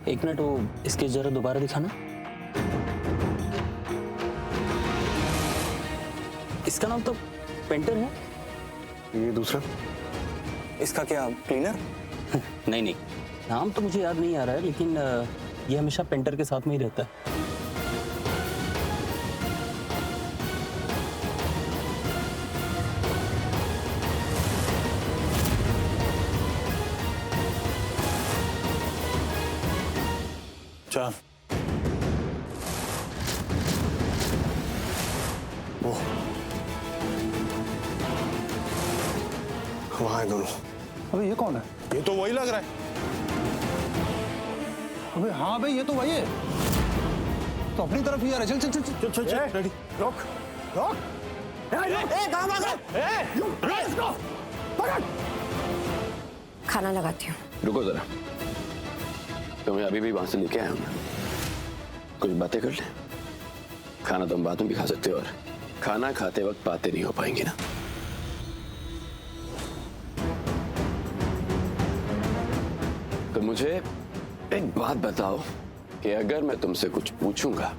एक मिनट, वो इसके जरा दोबारा दिखाना। इसका नाम तो पेंटर है। ये दूसरा, इसका क्या क्लीनर? नहीं नहीं, नाम तो मुझे याद नहीं आ रहा है, लेकिन ये हमेशा पेंटर के साथ में ही रहता है। चार वो वहां है दोनों। अबे ये कौन है? ये तो वही लग रहा है। अबे हाँ भाई, ये तो वही है। तो अपनी तरफ ही आ रहा है। चल चल चल चल चल चल, रेडी, रोक रोक। कहाँ भाग रहा है? खाना लगाती हूँ। रुको जरा, तुम्हें अभी भी वहां से लेके आया हूं ना, कुछ बातें कर ले। खाना तो हम बाद में भी खा सकते हो, और खाना खाते वक्त बातें नहीं हो पाएंगी ना। तो मुझे एक बात बताओ कि अगर मैं तुमसे कुछ पूछूंगा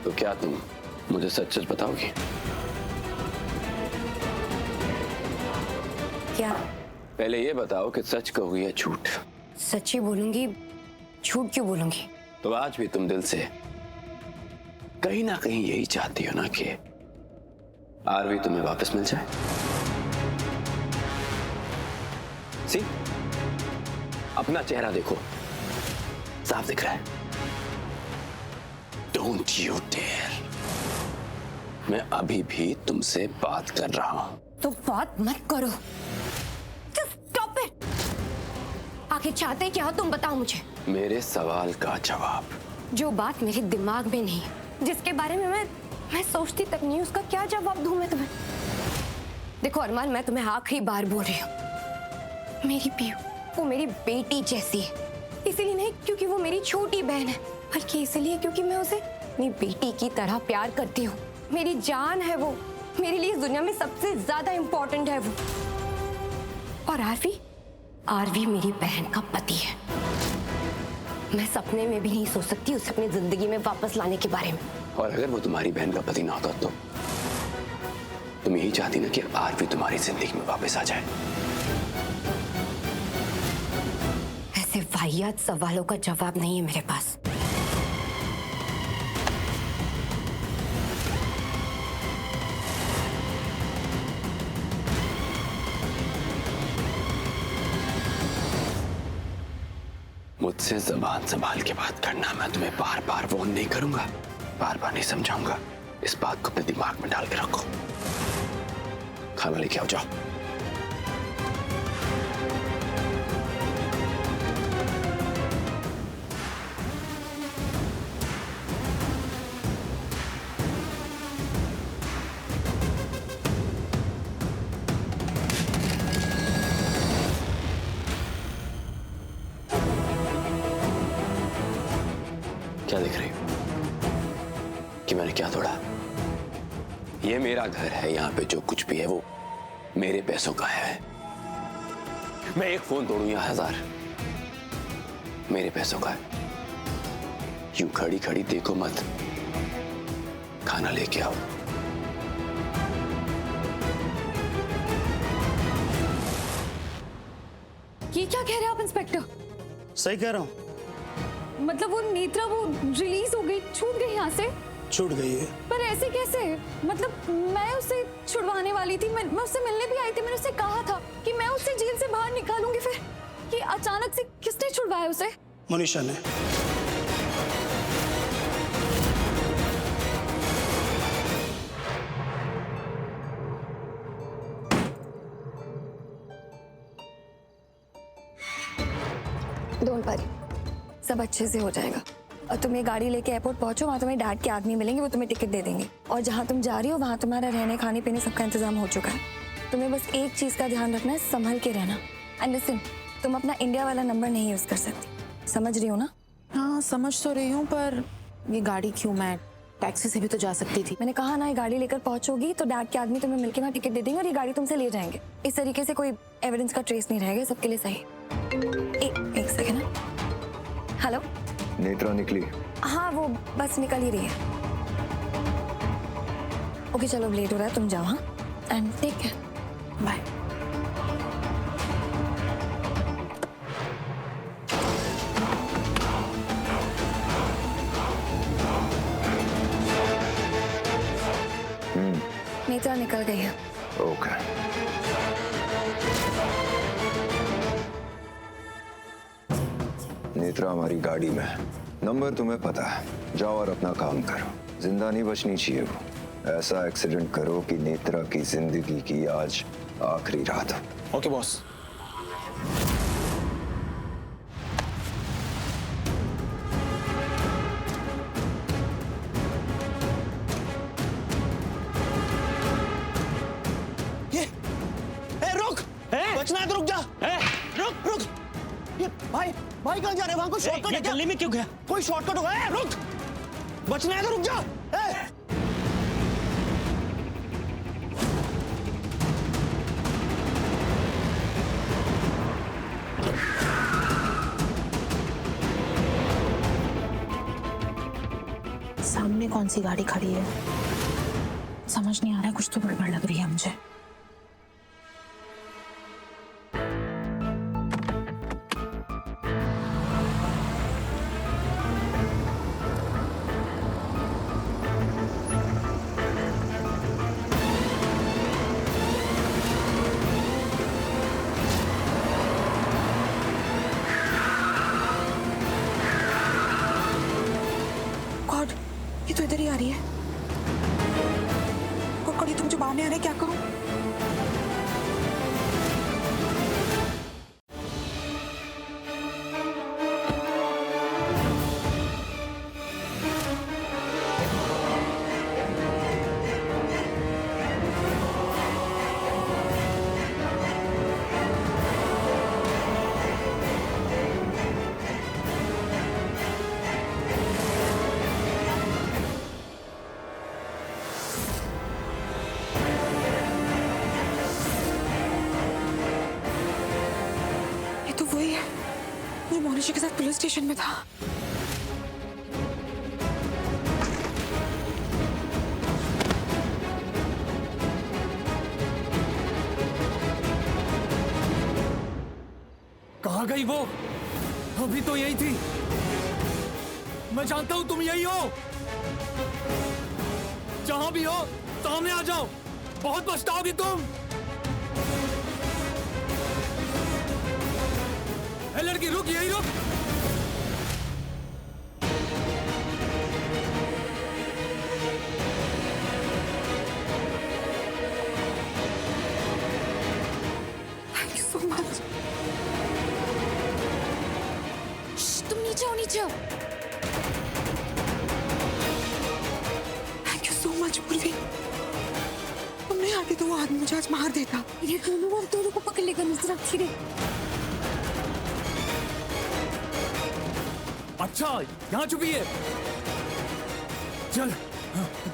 तो क्या तुम मुझे सच सच बताओगी? क्या? पहले ये बताओ कि सच कहोगी या झूठ? सच ही बोलूंगी, झूठ क्यों बोलूंगी? तो आज भी तुम दिल से कहीं ना कहीं यही चाहती हो ना कि आरवी तुम्हें वापस मिल जाए? सी, अपना चेहरा देखो, साफ दिख रहा है। डोंट यू डेयर, मैं अभी भी तुमसे बात कर रहा हूं। तो बात मत करो। Stop it. आखिर चाहते क्या हो तुम, बताओ मुझे। मेरे सवाल का जवाब। जो बात मेरे दिमाग में नहीं, जिसके बारे में मैं सोचती तक नहीं, उसका क्या जवाब दूं मैं तुम्हें? देखो अरमान, मैं तुम्हें आखिरी बार बोल रही हूँ, मेरी पीयू वो मेरी बेटी जैसी है। इसीलिए नहीं क्योंकि वो मेरी छोटी बहन है, बल्कि इसलिए क्योंकि मैं उसे अपनी बेटी की तरह प्यार करती हूँ। मेरी जान है वो, मेरे लिए इस दुनिया में सबसे ज्यादा इंपॉर्टेंट है वो। और आरवी मेरी बहन का पति है। मैं सपने में भी नहीं सोच सकती उसे अपनी जिंदगी में वापस लाने के बारे में। और अगर वो तुम्हारी बहन का पति ना होता तो तुम यही चाहती ना कि आरवी तुम्हारी जिंदगी में वापस आ जाए? ऐसे वाहियात सवालों का जवाब नहीं है मेरे पास। मुझसे जबान संभाल के बात करना। मैं तुम्हें बार बार वार्न नहीं करूंगा, बार बार नहीं समझाऊंगा। इस बात को अपने दिमाग में डाल के रखो। खाना लेके आओ, जाओ। क्या देख रही हो कि मैंने क्या तोड़ा? ये मेरा घर है, यहाँ पे जो कुछ भी है वो मेरे पैसों का है। मैं एक फोन तोड़ूं या 1000, मेरे पैसों का है। यूं खड़ी खड़ी देखो मत, खाना लेके आओ। ये क्या कह रहे हैं आप इंस्पेक्टर? सही कह रहा हूँ। मतलब वो नेत्रा वो रिलीज हो गई, छूट गई यहाँ से? छूट गई है। पर ऐसे कैसे? मतलब मैं उसे छुड़वाने वाली थी, मैं उससे मिलने भी आई थी। मैंने उससे कहा था कि मैं उसे जेल से बाहर निकालूंगी, फिर कि अचानक से किसने छुड़वाया उसे? मनीषा ने। डोंट वरी, सब अच्छे से हो जाएगा। और तुम ये गाड़ी लेके एयरपोर्ट पहुंचो, वहाँ तुम्हें डैड के आदमी मिलेंगे, वो तुम्हें टिकट दे देंगे। और जहाँ तुम जा रही हो वहाँ तुम्हारा रहने खाने पीने सबका इंतजाम हो चुका है। तुम्हें बस एक चीज का ध्यान रखना है, संभल के रहना। एंड लिसन, तुम अपना इंडिया वाला नंबर नहीं यूज कर सकती, समझ रही हो ना? हाँ समझ तो रही हूँ, पर ये गाड़ी क्यों? मैं टैक्सी से भी तो जा सकती थी। मैंने कहा ना, ये गाड़ी लेकर पहुंचोगी तो डैड के आदमी तुम्हें मिलके वहाँ टिकट दे देंगे और ये गाड़ी तुमसे ले जाएंगे। इस तरीके से कोई एविडेंस का ट्रेस नहीं रहेगा, सबके लिए सही। हेलो। नेत्रा निकली? हाँ वो बस निकल ही रही है। ओके चलो लेट हो रहा है, तुम जाओ। हाँ and take care, bye. Netra निकल गई है। ओके। नेत्रा हमारी गाड़ी में है, नंबर तुम्हें पता है। जाओ और अपना काम करो, जिंदा नहीं बचनी चाहिए वो। ऐसा एक्सीडेंट करो कि नेत्रा की जिंदगी की आज आखिरी रात हो। Okay boss. रुक, बचना है तो रुक जा। रुक रुक, ये भाई भाई कहाँ जा रहे हैं? वहां कोई शॉर्टकट है क्या? गली में क्यों गया? कोई शॉर्टकट होगा? रुक, बचना है तो रुक जा। सामने कौन सी गाड़ी खड़ी है? समझ नहीं आ रहा है, कुछ तो गड़बड़ लग रही है मुझे। गॉड, ये तो इधर ही आ रही है। गॉड, ये तो मुझे बाहर नहीं आ रहा है, क्या करूं? ये तो वही है जो मोनिशा के साथ पुलिस स्टेशन में था। कहाँ गई वो? अभी तो यही थी। मैं जानता हूँ तुम यही हो। जहां भी हो सामने आ जाओ, बहुत पछताओगी तुम। ए लड़की रुक, यही रुक। Thank you so much. तुम नीचे हो, नीचे हो। थैंक यू सो मच पूर्वी। तुमने आके तो वो आदमी मुझे आज मार देता। ये दोनों को पकड़ लेकर नजर रखी रही। अच्छा यहाँ छुपी है। चल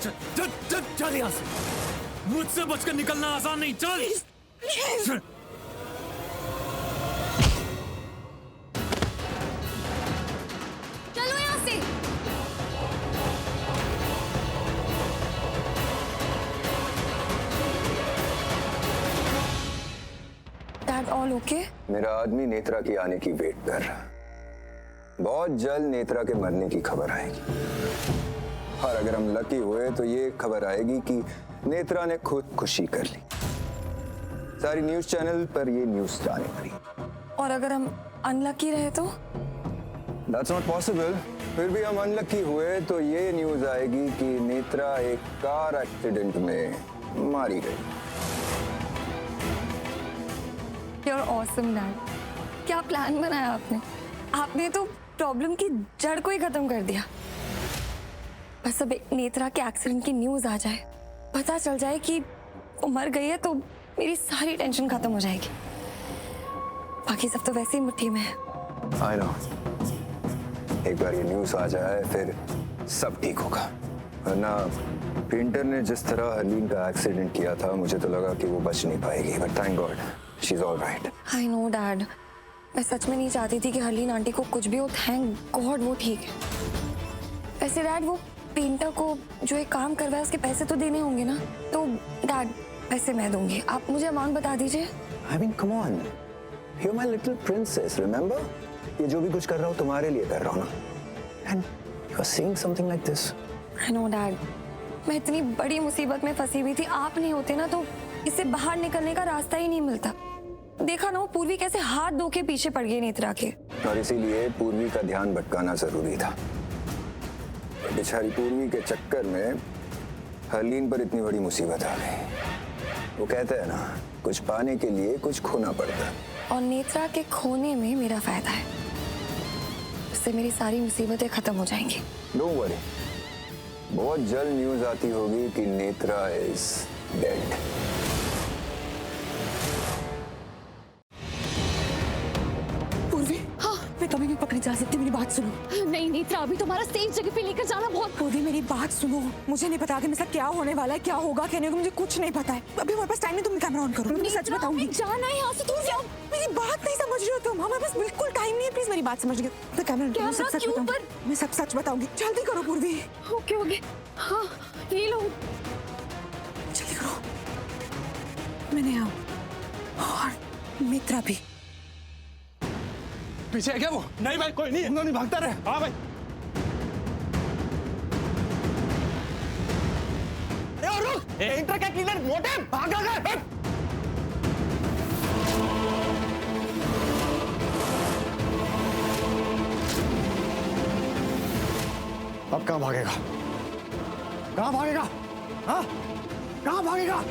चल चल चल चल यहाँ से। मुझसे बचकर निकलना आसान नहीं। चल चल। चलो यहाँ से। Dad all okay? मेरा आदमी नेत्रा की आने की वेट कर रहा है। बहुत जल्द नेत्रा के मरने की खबर आएगी, और अगर हम लकी हुए तो ये खबर आएगी कि नेत्रा ने खुदकुशी कर ली। सारी न्यूज चैनल पर ये न्यूज आने पड़ी। और अगर हम अनलकी रहे तो? That's not possible। फिर भी हम अनलकी हुए तो ये न्यूज आएगी कि नेत्रा एक कार एक्सीडेंट में मारी गई। You're awesome, Dad। क्या प्लान बनाया आपने? आपने तो प्रॉब्लम की जड़ को ही खत्म कर दिया। बस अब एक नेत्रा के एक्सीडेंट की न्यूज आ जाए, पता चल जाए कि वो मर गई है, तो मेरी सारी टेंशन खत्म हो जाएगी। बाकी सब तो वैसे ही मुट्ठी में है। I know। एक बार ये न्यूज आ जाए फिर सब ठीक होगा। वरना पेंटर ने जिस तरह हरलीन का एक्सीडेंट किया था, मुझे तो लगा कि वो बच नहीं पाएगी, but thank God she is all right. I know dad, मैं सच में नहीं चाहती थी कि हरलीन आंटी को कुछ भी हो। थैंक गॉड वो ठीक है। वैसे डैड, वो पेंटर को जो एक काम करवाया उसके पैसे तो देने होंगे ना? तो डैड पैसे मैं दूंगी, आप मुझे अमाउंट बता दीजिए। I mean, come on. You're my little princess, remember? ये जो भी कुछ कर रहा हूँ तुम्हारे लिए कर रहा हूँ ना। And you're saying something like this. I know dad, मैं इतनी बड़ी मुसीबत में फंसी हुई थी, आप नहीं होते ना तो इससे बाहर निकलने का रास्ता ही नहीं मिलता। देखा ना वो पूर्वी कैसे हाथ धो के पीछे पड़ गई नेत्रा के। और इसीलिए पूर्वी का ध्यान भटकाना जरूरी था। बेचारी पूर्वी के चक्कर में हरलीन पर इतनी बड़ी मुसीबत आ गई। वो कहते हैं ना, कुछ पाने के लिए कुछ खोना पड़ता है। और नेत्रा के खोने में मेरा फायदा है, उससे मेरी सारी मुसीबतें खत्म हो जाएंगी। डोंट वरी, बहुत जल्द न्यूज आती होगी कि नेत्रा इज डेड। पूर्वी, हाँ, मैं कभी भी पकड़ी जा सकती, मेरी बात सुनो। नहीं नेत्रा, अभी तुम्हारा सेफ जगह पे लेकर जाना बहुत। पूर्वी मेरी बात सुनो, मुझे नहीं पता कि मेरे साथ क्या होने वाला है, क्या होगा कहने को मुझे कुछ नहीं पता है। अभी हमारे पास टाइम नहीं, तुम कैमरा ऑन करो, मैं सच बताऊंगी। जाना है यहाँ से, दूर जाओ। मेरी बात नहीं समझ रही हो तुम, हमारे पास बिल्कुल टाइम नहीं है, प्लीज मेरी बात समझिए। मैं कैमरा ऑन करूँ, सब सच बताऊंगी, मैं सब सच बताऊंगी। जल्दी करो पूर्वी। ओके ओके, हाँ ये लो, जल्दी करो। मैंने आओ और मित्रा भी। पीछे है क्या वो? नहीं भाई, कोई नहीं, नहीं भागता रहे। हाँ भाई। रुक, इंटर का क्लीनर मोटे भागा गए। अब कहाँ भागेगा? कहाँ भागेगा? हाँ? कहाँ भागेगा?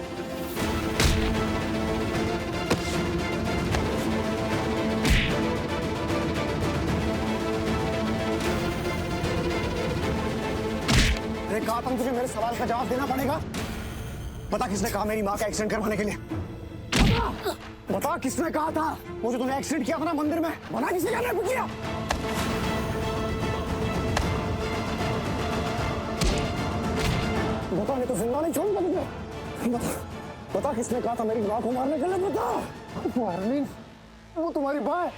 कहा था तुझे मेरे सवाल का जवाब देना पड़ेगा। बता किसने कहा मेरी माँ का एक्सीडेंट करवाने के लिए? बता किसने कहा था? वो जो तूने एक्सीडेंट किया था ना मंदिर में, बता किसने किया? बता, नहीं तो जिंदा नहीं छोड़ूंगा तुझे। बता किसने कहा था मेरी माँ को मारने के लिए? बता। वो हरलीन, वो तुम्हारी माँ है।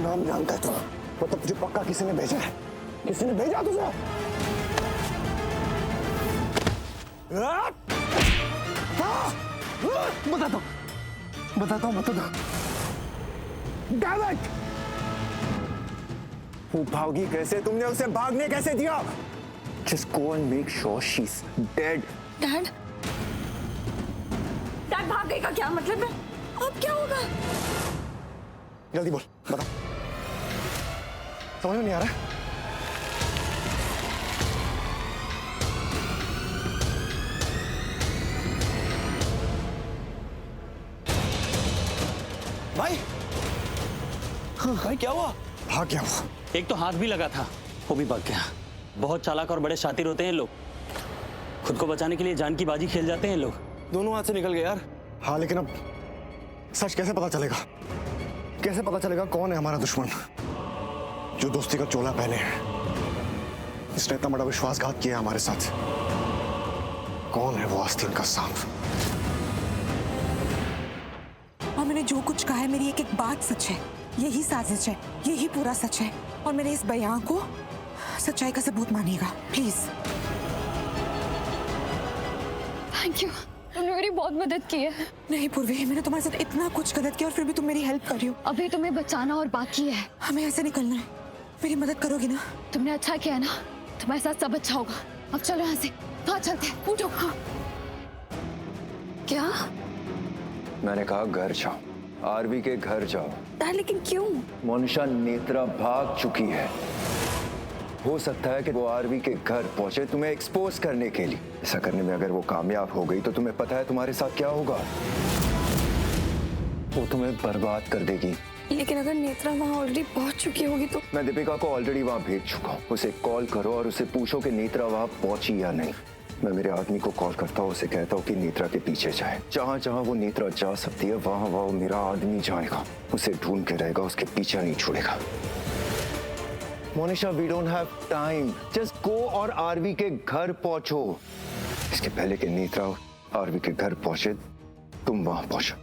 नाम जानता है तू? बता, तुझे पक्का किसी ने भेजा है? किसी ने भेजा तुझे? बताता हूँ। वो भागी कैसे? तुमने उसे भागने कैसे दिया? Just go and make sure she's dead. Dad, dad भाग गई का क्या मतलब है? अब क्या होगा? जल्दी बोल, बता। समझ में नहीं आ रहा? भाई, भाई क्या हुआ? भाग गया वो। एक तो हाथ भी लगा था, वो भी भाग गया। बहुत चालाक और बड़े शातिर होते हैं लोग, खुद को बचाने के लिए जान की बाजी खेल जाते हैं लोग। दोनों हाथ से निकल गए यार। हाँ, लेकिन अब सच कैसे पता चलेगा? कैसे पता चलेगा कौन है हमारा दुश्मन जो दोस्ती का चोला पहने है? इसने इतना बड़ा विश्वासघात किया हमारे साथ। कौन है वो आस्तीन का सांप? और मैंने जो कुछ कहा है, मेरी एक एक बात सच है, यही साजिश है, यही पूरा सच है। और मेरे इस बयान को सच्चाई का सबूत मानिएगा प्लीज। थैंक यू, तुमने मेरी बहुत मदद की है। नहीं पूर्वी, मैंने तुम्हारे साथ इतना कुछ गलत किया और फिर भी तुम मेरी हेल्प कर रही हो। अभी तुम्हें बचाना और बाकी है। हमें ऐसे निकलना है, मेरी मदद करोगी ना? तुमने अच्छा किया ना, तुम्हारे साथ सब अच्छा होगा। अब चलो यहाँ से, कहाँ चलते हैं? उठो। हाँ। क्या? मैंने कहा घर जाओ, आरवी के घर जाओ। डैड लेकिन क्यों? मोनिशा, नेत्रा भाग चुकी है। हो सकता है कि वो आरवी के घर पहुंचे तुम्हें एक्सपोज करने के लिए। ऐसा करने में अगर वो कामयाब हो गई तो तुम्हें पता है तुम्हारे साथ क्या होगा? वो तुम्हें बर्बाद कर देगी। लेकिन अगर नेत्रा वहाँ ऑलरेडी पहुँच चुकी होगी तो? मैं दीपिका को ऑलरेडी वहाँ भेज चुका हूँ। उसे कॉल करो और उसे पूछो कि नेत्रा वहाँ पहुंची या नहीं। मैं मेरे आदमी को कॉल करता हूँ, उसे कहता हूँ कि नेत्रा के पीछे जाए। जहाँ जहाँ वो नेत्रा जा सकती है वहाँ वहाँ मेरा आदमी जाएगा, उसे ढूंढ के रहेगा, उसके पीछे नहीं छोड़ेगा। Monisha, we don't have time, just go और आरवी के घर पहुंचो। इसके पहले कि नेत्रा आरवी के घर पहुंचे, तुम वहां पहुंचो।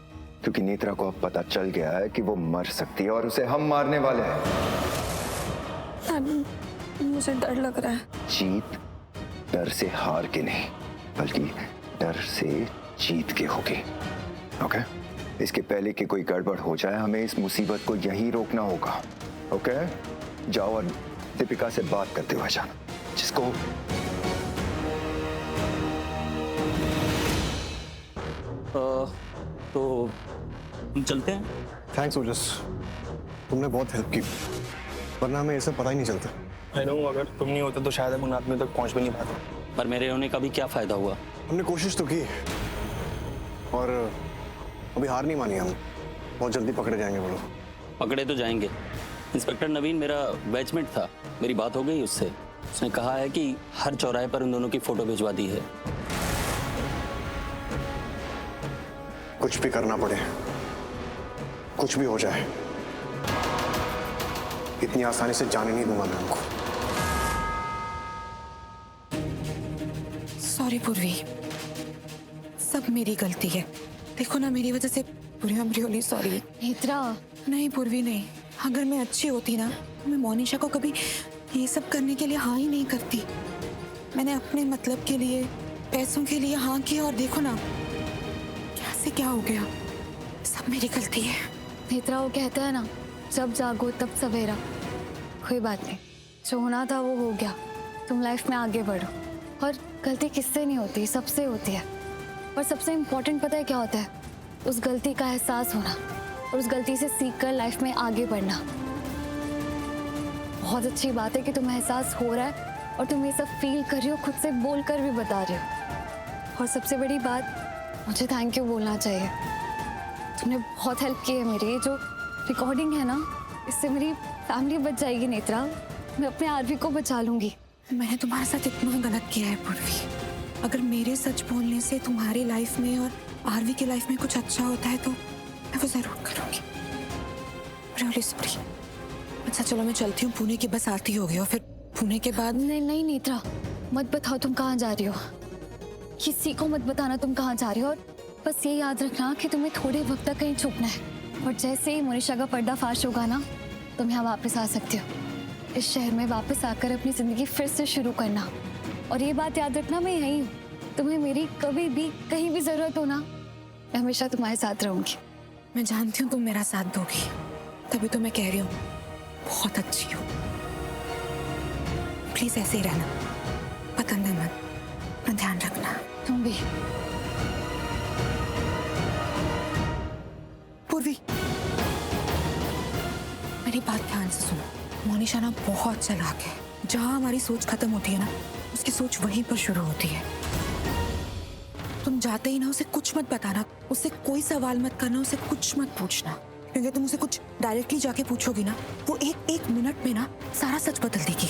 क्योंकि नेत्रा को अब पता चल गया है कि वो मर सकती है और उसे हम मारने वाले हैं। मुझे डर लग रहा है। जीत डर से हार के नहीं, बल्कि डर से जीत के होगी। ओके? इसके पहले कि कोई गड़बड़ हो जाए, हमें इस मुसीबत को यहीं रोकना होगा। ओके? जाओ और दीपिका से बात करते हुए जाना, जिसको तो हम चलते हैं। थैंक्स ओजस, तुमने बहुत हेल्प की, वरना हमें ये सब पता ही नहीं चलता। आई नो, अगर तुम नहीं होते तो शायद हम उन आदमियों तक पहुंच भी नहीं पाते। पर मेरे होने का भी क्या फायदा हुआ? हमने कोशिश तो की और अभी हार नहीं मानी हम। बहुत जल्दी पकड़े जाएंगे वो लोग। पकड़े तो जाएंगे। इंस्पेक्टर नवीन मेरा बैचमेट था, मेरी बात हो गई उससे। उसने कहा है कि हर चौराहे पर उन दोनों की फोटो भिजवा दी है। कुछ भी करना पड़े, कुछ भी हो जाए, इतनी आसानी से जाने नहीं दूंगा मैं उनको। सॉरी पूर्वी, सब मेरी गलती है। देखो ना, मेरी वजह से पूरी, I am really sorry. Netra, नहीं पूर्वी नहीं, अगर मैं अच्छी होती ना, मैं मोनिशा को कभी ये सब करने के लिए हाँ ही नहीं करती। मैंने अपने मतलब के लिए, पैसों के लिए हाँ किया और देखो ना क्या से क्या हो गया। सब मेरी गलती है। नेत्रा, वो कहता है ना, जब जागो तब सवेरा। कोई बात नहीं, जो होना था वो हो गया। तुम लाइफ में आगे बढ़ो। और गलती किससे नहीं होती, सबसे होती है। और सबसे इम्पोर्टेंट पता है क्या होता है? उस गलती का एहसास होना और उस गलती से सीखकर लाइफ में आगे बढ़ना। बहुत अच्छी बात है कि तुम्हें एहसास हो रहा है और तुम ये सब फील कर रही हो, खुद से बोल कर भी बता रहे हो। और सबसे बड़ी बात, मुझे थैंक यू बोलना चाहिए। तुमने बहुत हेल्प की है मेरी। ये जो रिकॉर्डिंग है ना, इससे मेरी फैमिली बच जाएगी नेत्रा। मैं अपने आरवी को बचा लूंगी। मैंने तुम्हारे साथ इतना गलत किया है पूर्वी। अगर मेरे सच बोलने से तुम्हारी लाइफ में और आरवी की लाइफ में कुछ अच्छा होता है तो मैं वो जरूर करूंगी। Really sorry. अच्छा चलो, मैं चलती हूँ। पुणे की बस आती होगी और फिर पुणे के बाद। नहीं नहीं नेत्रा, मत बताओ तुम कहाँ जा रही हो। किसी को मत बताना तुम कहाँ जा रही हो। और बस ये याद रखना कि तुम्हें थोड़े वक्त तक कहीं छुपना है। और जैसे ही मोनिशा का पर्दाफाश होगा ना, तुम यहाँ वापस आ सकते हो। इस शहर में वापस आकर अपनी जिंदगी फिर से शुरू करना। और ये बात याद रखना, मैं यहीं हूँ। तुम्हें मेरी कभी भी कहीं भी जरूरत हो ना, मैं हमेशा तुम्हारे साथ रहूंगी। मैं जानती हूँ तुम मेरा साथ दोगी, तभी तो मैं कह रही हूँ बहुत अच्छी हो। प्लीज ऐसे ही रहना, पतंग मत, अपना ध्यान रखना। तुम भी। पूर्वी, मेरी बात ध्यान से सुनो। मोनिशा ना बहुत चालाक है। जहाँ हमारी सोच खत्म होती है ना, उसकी सोच वहीं पर शुरू होती है। तुम जाते ही ना उसे कुछ मत बताना, उससे कोई सवाल मत करना, उसे कुछ मत पूछना। क्योंकि तुम उसे कुछ डायरेक्टली जाके पूछोगी ना, वो एक मिनट में ना सारा सच बदल देगी।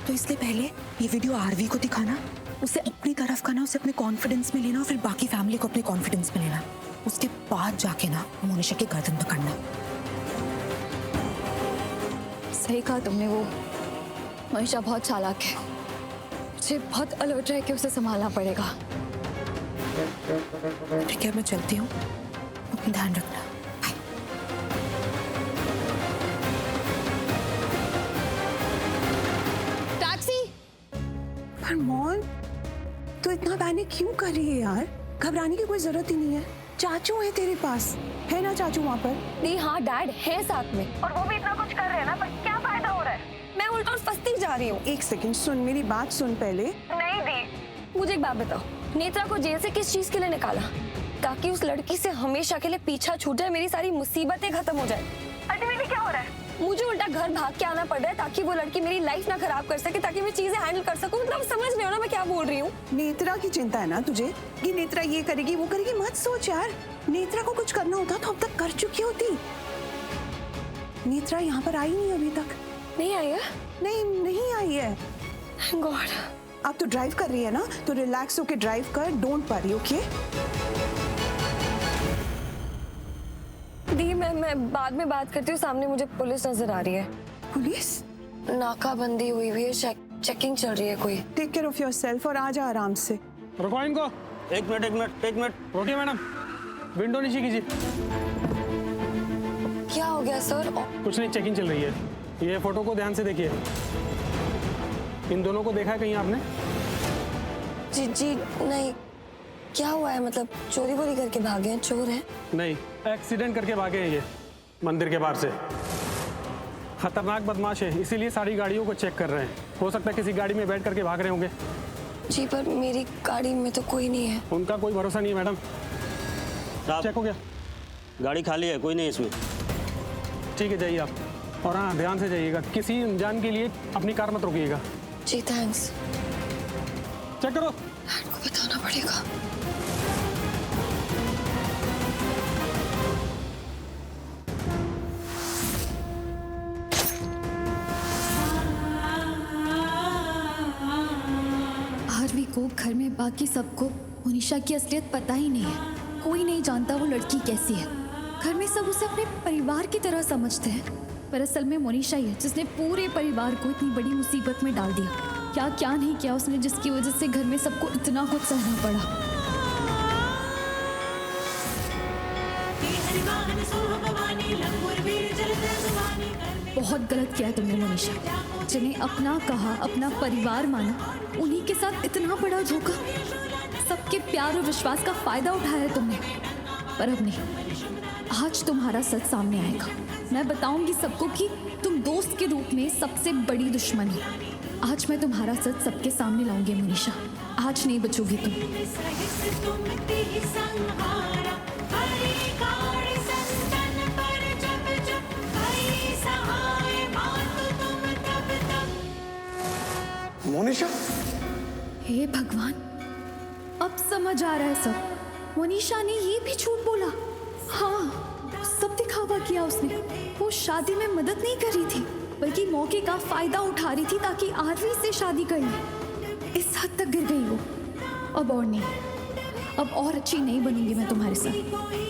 तो इसलिए पहले ये वीडियो आरवी को दिखाना, उसे अपनी तरफ का ना, उसे अपने कॉन्फिडेंस में लेना और फिर बाकी फैमिली को अपने कॉन्फिडेंस में लेना। उसके बाद जाके ना मोनिशा की गर्दन पकड़ना। सही कहा तुमने। वो मोनिशा बहुत चालाक है। मुझे बहुत अलर्ट रह के उसे संभालना पड़ेगा। ठीक है, मैं चलती हूँ। अपना ध्यान रखना। बाय। टैक्सी। पर मॉम, तू इतना पैनिक क्यों कर रही है यार? घबराने की कोई जरूरत ही नहीं है। चाचू है तेरे पास, है ना चाचू वहाँ पर? नहीं, हाँ डैड है साथ में, और वो भी इतना कुछ कर रहे हैं ना, पर क्या फायदा हो रहा है? मैं उल्टा फंसती जा रही हूँ। एक सेकंड सुन, मेरी बात सुन पहले। नहीं दी, मुझे एक बात बताओ, नेत्रा को जेल से किस चीज के लिए निकाला? ताकि उस लड़की से हमेशा के लिए पीछा छूट जाए, मेरी सारी मुसीबतें खत्म हो जाए। अल्टीमेटली क्या हो रहा है? मुझे उल्टा घर भाग के आना पड़ रहा है ताकि वो लड़की मेरी लाइफ ना खराब कर सके, ताकि मैं चीजें हैंडल कर सकूं। मतलब समझ रहे हो ना मैं क्या बोल रही हूँ? नेत्रा की चिंता है ना तुझे कि नेत्रा ये करेगी वो करेगी? मत सोच यार, नेत्रा को कुछ करना होता तो अब तक कर चुकी होती। नेत्रा यहाँ पर आई नहीं अभी तक। नहीं आई है? नहीं आई है। गॉड। अब तो ड्राइव कर रही है ना, तो रिलैक्स होके ड्राइव कर, डोंट वरी, ओके? दी, मैं बाद में बात करती हूँ। सामने मुझे पुलिस नजर आ रही है। पुलिस? नाकाबंदी हुई हुई है, चेकिंग चल रही है कोई। टेक केयर ऑफ योरसेल्फ और आ जा आराम से। रुको इनको। एक मिनट रोकिए मैडम। विंडो नीचे कीजिए। क्या हो गया सर? कुछ नहीं, चेकिंग चल रही है। ये फोटो को ध्यान से देखिए। इन दोनों को देखा है कहीं आपने? जी नहीं। क्या हुआ है? मतलब चोरी वोरी करके भागे हैं? चोर हैं? नहीं, एक्सीडेंट करके भागे हैं ये मंदिर के बाहर से। खतरनाक बदमाश है, इसीलिए सारी गाड़ियों को चेक कर रहे हैं। हो सकता है किसी गाड़ी में बैठ करके भाग रहे होंगे। जी पर मेरी गाड़ी में तो कोई नहीं है। उनका कोई भरोसा नहीं है मैडम। चेक हो गया? गाड़ी खाली है, कोई नहीं इसमें। ठीक है, जाइए आप। और हाँ, ध्यान से जाइएगा, किसी अनजान के लिए अपनी कार मत रोकिएगा। जी थैंक्स। चेक करो। डैड को बताना पड़ेगा। आरवी को घर में बाकी सबको मोनिशा की असलियत पता ही नहीं है। कोई नहीं जानता वो लड़की कैसी है। घर में सब उसे अपने परिवार की तरह समझते हैं, पर असल में मोनिशा ही है जिसने पूरे परिवार को इतनी बड़ी मुसीबत में डाल दिया। क्या क्या नहीं किया उसने, जिसकी वजह से घर में सबको इतना कुछ सहना पड़ा। बहुत गलत किया तुमने मोनिशा। जिन्हें अपना कहा, अपना परिवार माना, उन्हीं के साथ इतना बड़ा धोखा। सबके प्यार और विश्वास का फायदा उठाया है तुमने। पर अब नहीं, आज तुम्हारा सच सामने आएगा। मैं बताऊंगी सबको कि तुम दोस्त के रूप में सबसे बड़ी दुश्मन हो। आज मैं तुम्हारा सच सबके सामने लाऊंगी मोनिशा। आज नहीं बचोगी तुम। मोनिशा, हे भगवान, अब समझ आ रहा है सब। मोनिशा ने ये भी झूठ बोला। हाँ, सब दिखावा किया उसने। वो शादी में मदद नहीं कर रही थी, बल्कि मौके का फायदा उठा रही थी ताकि आरवी से शादी कर ले। इस हद तक गिर गई वो। अब और नहीं, अब और अच्छी नहीं बनूंगी मैं तुम्हारे साथ।